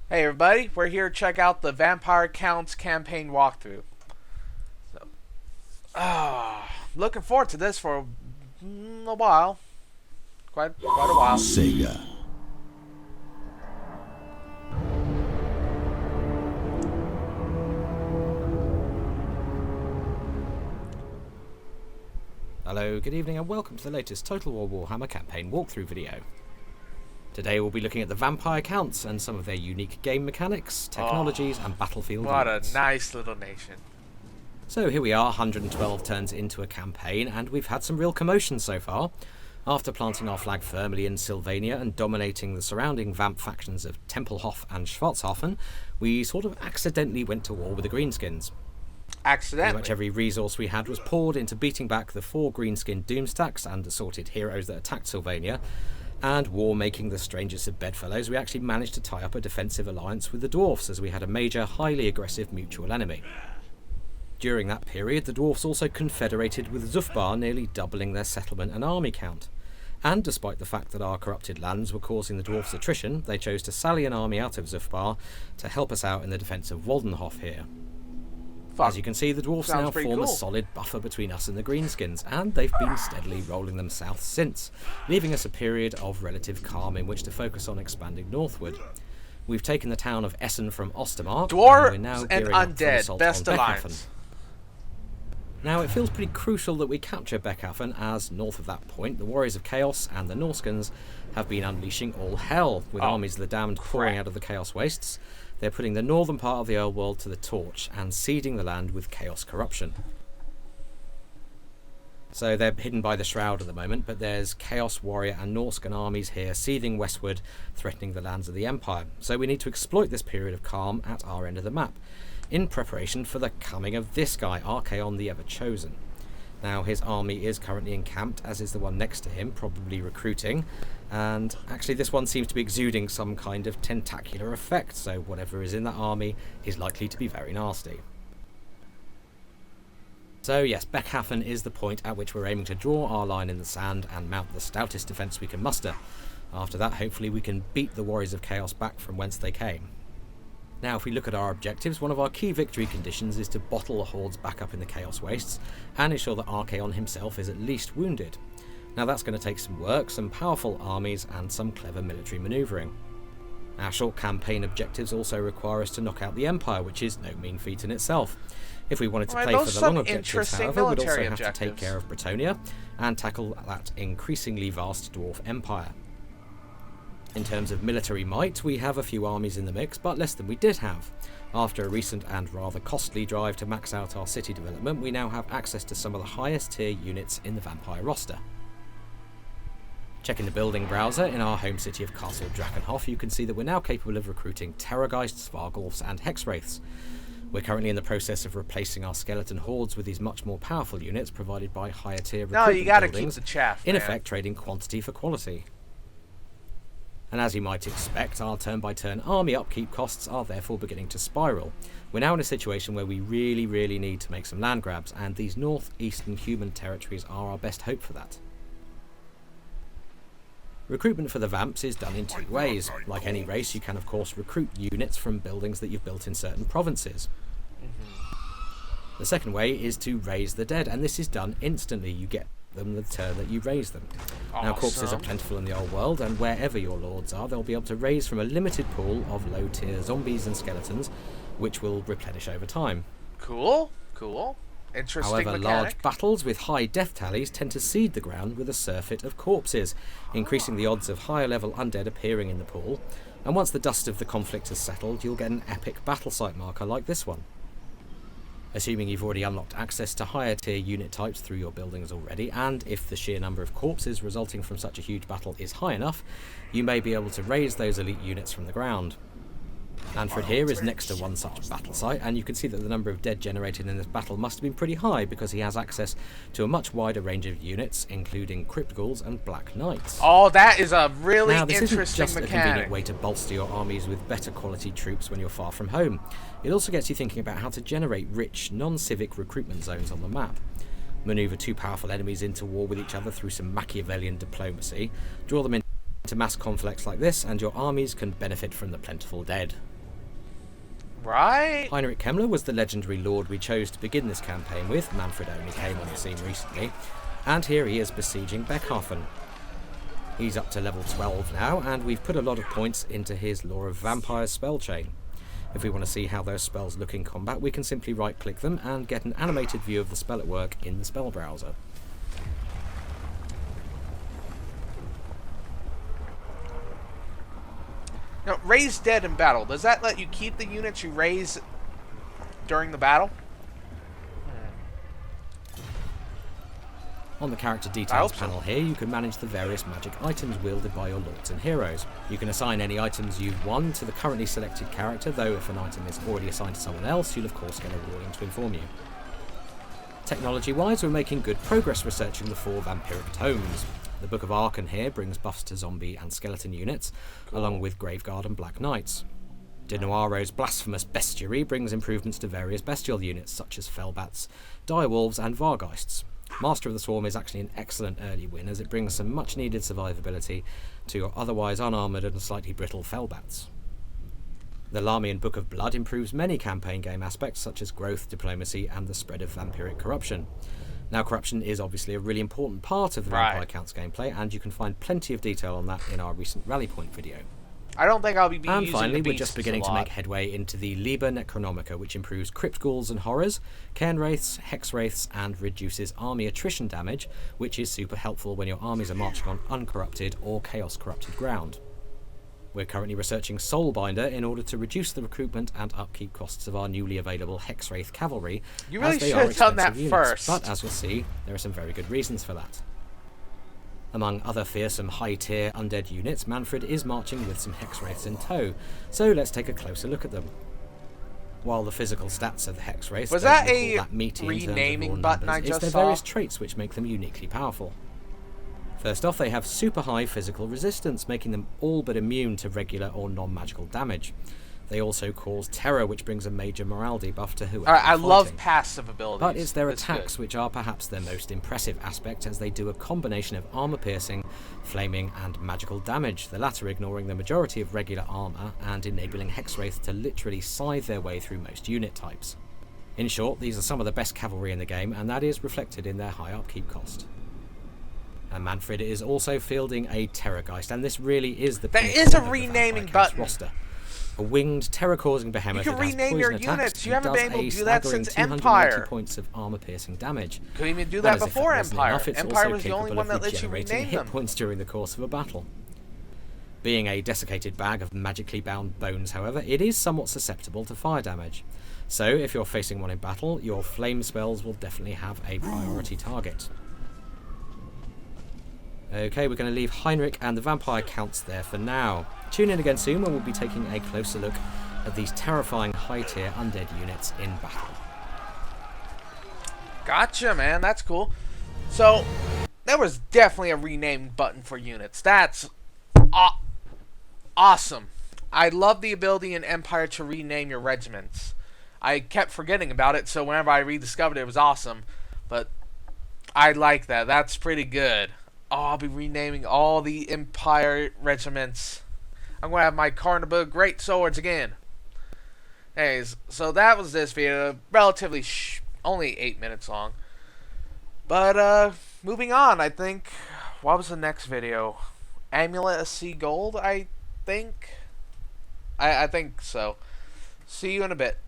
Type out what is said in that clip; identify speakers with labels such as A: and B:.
A: Hey everybody, we're here to check out the Vampire Counts Campaign walkthrough. So, looking forward to this for a while. Quite a while.
B: Sega.
C: Hello, good evening and welcome to the latest Total War Warhammer campaign walkthrough video. Today we'll be looking at the Vampire Counts and some of their unique game mechanics, technologies and battlefield
A: What
C: elements.
A: a nice little nation.
C: So here we are, 112 turns into a campaign, and we've had some real commotion so far. After planting our flag firmly in Sylvania and dominating the surrounding vamp factions of Tempelhof and Schwarzhofen, we sort of accidentally went to war with the Greenskins.
A: Accidentally.
C: Pretty much every resource we had was poured into beating back the 4 Greenskin Doomstacks and assorted heroes that attacked Sylvania, and war making the strangest of bedfellows, we actually managed to tie up a defensive alliance with the dwarfs as we had a major, highly aggressive mutual enemy. During that period, the dwarfs also confederated with Zufbar, nearly doubling their settlement and army count. And despite the fact that our corrupted lands were causing the dwarfs attrition, they chose to sally an army out of Zufbar to help us out in the defence of Waldenhof here. As you can see, the dwarfs now form a solid buffer between us and the Greenskins, and they've been steadily rolling them south since, leaving us a period of relative calm in which to focus on expanding northward. We've taken the town of Essen from Ostermark,
A: Dwarves
C: and we're now
A: and
C: gearing up for an
A: undead,
C: assault
A: best
C: on
A: alliance.
C: Beckhafen. Now, it feels pretty crucial that we capture Beckhafen, as north of that point, the Warriors of Chaos and the Norskans have been unleashing all hell, with armies of the damned pouring out of the Chaos Wastes. They're putting the northern part of the old world to the torch and seeding the land with chaos corruption. So they're hidden by the Shroud at the moment, but there's Chaos Warrior and Norscan armies here seething westward, threatening the lands of the Empire. So we need to exploit this period of calm at our end of the map, in preparation for the coming of this guy, Archaon the Ever-Chosen. Now, his army is currently encamped, as is the one next to him, probably recruiting, and actually this one seems to be exuding some kind of tentacular effect, so whatever is in that army is likely to be very nasty. So yes, Beckhafen is the point at which we're aiming to draw our line in the sand and mount the stoutest defence we can muster. After that, hopefully we can beat the Warriors of Chaos back from whence they came. Now, if we look at our objectives, one of our key victory conditions is to bottle the hordes back up in the Chaos Wastes and ensure that Archaon himself is at least wounded. Now, that's going to take some work, some powerful armies and some clever military manoeuvring. Our short campaign objectives also require us to knock out the Empire, which is no mean feat in itself. If we wanted to play for the long objectives, however, we'd also have to take care of Bretonnia and tackle that increasingly vast dwarf empire. In terms of military might, we have a few armies in the mix, but less than we did have. After a recent and rather costly drive to max out our city development, we now have access to some of the highest tier units in the Vampire roster. Checking the building browser in our home city of Castle Drakenhof, you can see that we're now capable of recruiting Terrorgeists, Svargolfs and Hexwraiths. We're currently in the process of replacing our skeleton hordes with these much more powerful units provided by higher tier recruitment buildings,
A: keep the chaff,
C: in effect trading quantity for quality. And as you might expect, our turn-by-turn army upkeep costs are therefore beginning to spiral. We're now in a situation where we really need to make some land grabs, and these northeastern human territories are our best hope for that. Recruitment for the Vamps is done in 2 ways. Like any race, you can of course recruit units from buildings that you've built in certain provinces. The second way is to raise the dead, and this is done instantly. You get them the turn that you raise them. Now, corpses are plentiful in the old world, and wherever your lords are, they'll be able to raise from a limited pool of low tier zombies and skeletons, which will replenish over time.
A: Cool. Interesting
C: However,
A: mechanic.
C: large battles with high death tallies tend to seed the ground with a surfeit of corpses, increasing the odds of higher level undead appearing in the pool, and once the dust of the conflict has settled, you'll get an epic battle site marker like this one. Assuming you've already unlocked access to higher tier unit types through your buildings already, and if the sheer number of corpses resulting from such a huge battle is high enough, you may be able to raise those elite units from the ground. Lanford here is next to one such battle site, and you can see that the number of dead generated in this battle must have been pretty high because he has access to a much wider range of units, including Crypt Ghouls and Black Knights.
A: Oh, that is a really
C: this
A: interesting
C: isn't just
A: mechanic.
C: a convenient way to bolster your armies with better quality troops when you're far from home. It also gets you thinking about how to generate rich, non-civic recruitment zones on the map. Maneuver 2 powerful enemies into war with each other through some Machiavellian diplomacy, draw them into mass conflicts like this, and your armies can benefit from the plentiful dead.
A: Right?
C: Heinrich Kemmler was the legendary lord we chose to begin this campaign with. Manfred only came on the scene recently. And here he is besieging Beckhafen. He's up to level 12 now, and we've put a lot of points into his Lore of Vampires spell chain. If we want to see how those spells look in combat, we can simply right-click them and get an animated view of the spell at work in the spell browser.
A: Now, raise dead in battle. Does that let you keep the units you raise during the battle?
C: On the character details panel here, you can manage the various magic items wielded by your lords and heroes. You can assign any items you've won to the currently selected character, though if an item is already assigned to someone else, you'll of course get a warning to inform you. Technology-wise, we're making good progress researching the 4 vampiric tomes. The Book of Archon here brings buffs to zombie and skeleton units, along with Graveguard and Black Knights. De Noiro's Blasphemous Bestiary brings improvements to various bestial units, such as Fellbats, Direwolves and Vargeists. Master of the Swarm is actually an excellent early win, as it brings some much-needed survivability to your otherwise unarmoured and slightly brittle Fellbats. The Lamian Book of Blood improves many campaign game aspects, such as growth, diplomacy, and the spread of vampiric corruption. Now, corruption is obviously a really important part of the Vampire Counts gameplay, and you can find plenty of detail on that in our recent Rally Point video.
A: I don't think I'll be using
C: And finally,
A: the
C: we're just beginning to make headway into the Liber Necronomica, which improves Crypt Ghouls and Horrors, Cairn Wraiths, Hex Wraiths, and reduces army attrition damage, which is super helpful when your armies are marching on uncorrupted or chaos-corrupted ground. We're currently researching Soulbinder in order to reduce the recruitment and upkeep costs of our newly available Hexwraith cavalry.
A: You really should have done that first.
C: But as you'll see, there are some very good reasons for that. Among other fearsome high-tier undead units, Manfred is marching with some Hexwraiths in tow, so let's take a closer look at them. While the physical stats of the Hexwraiths
A: was that a renaming button I just saw?
C: It's their various traits which make them uniquely powerful. First off, they have super high physical resistance, making them all but immune to regular or non-magical damage. They also cause terror, which brings a major morale debuff to whoever
A: I love passive abilities.
C: But it's their attacks which are perhaps their most impressive aspect, as they do a combination of armor-piercing, flaming, and magical damage, the latter ignoring the majority of regular armor and enabling Hexwraith to literally scythe their way through most unit types. In short, these are some of the best cavalry in the game, and that is reflected in their high upkeep cost. And Manfred is also fielding a Terrorgeist, and this really is the
A: there is a renaming button.
C: Roster. A winged, terror-causing behemoth.
A: You can rename your units. You haven't been able to do that since
C: 290
A: Empire.
C: Points of armor-piercing damage.
A: Couldn't even do that before Empire. Empire was the only one that lets you
C: regenerating
A: rename
C: hit
A: them.
C: points during the course of a battle. Being a desiccated bag of magically bound bones, however, it is somewhat susceptible to fire damage. So, if you're facing one in battle, your flame spells will definitely have a priority target. Okay, we're going to leave Heinrich and the Vampire Counts there for now. Tune in again soon when we'll be taking a closer look at these terrifying high-tier undead units in battle.
A: Gotcha, man. That's cool. So, there was definitely a rename button for units. That's awesome. I love the ability in Empire to rename your regiments. I kept forgetting about it, so whenever I rediscovered it, it was awesome. But I like that. That's pretty good. Oh, I'll be renaming all the Empire regiments. I'm going to have my Carnibus Great Swords again. Anyways, so that was this video. Relatively only 8 minutes long. But, moving on, I think. What was the next video? Amulet of Sea Gold, I think? I think so. See you in a bit.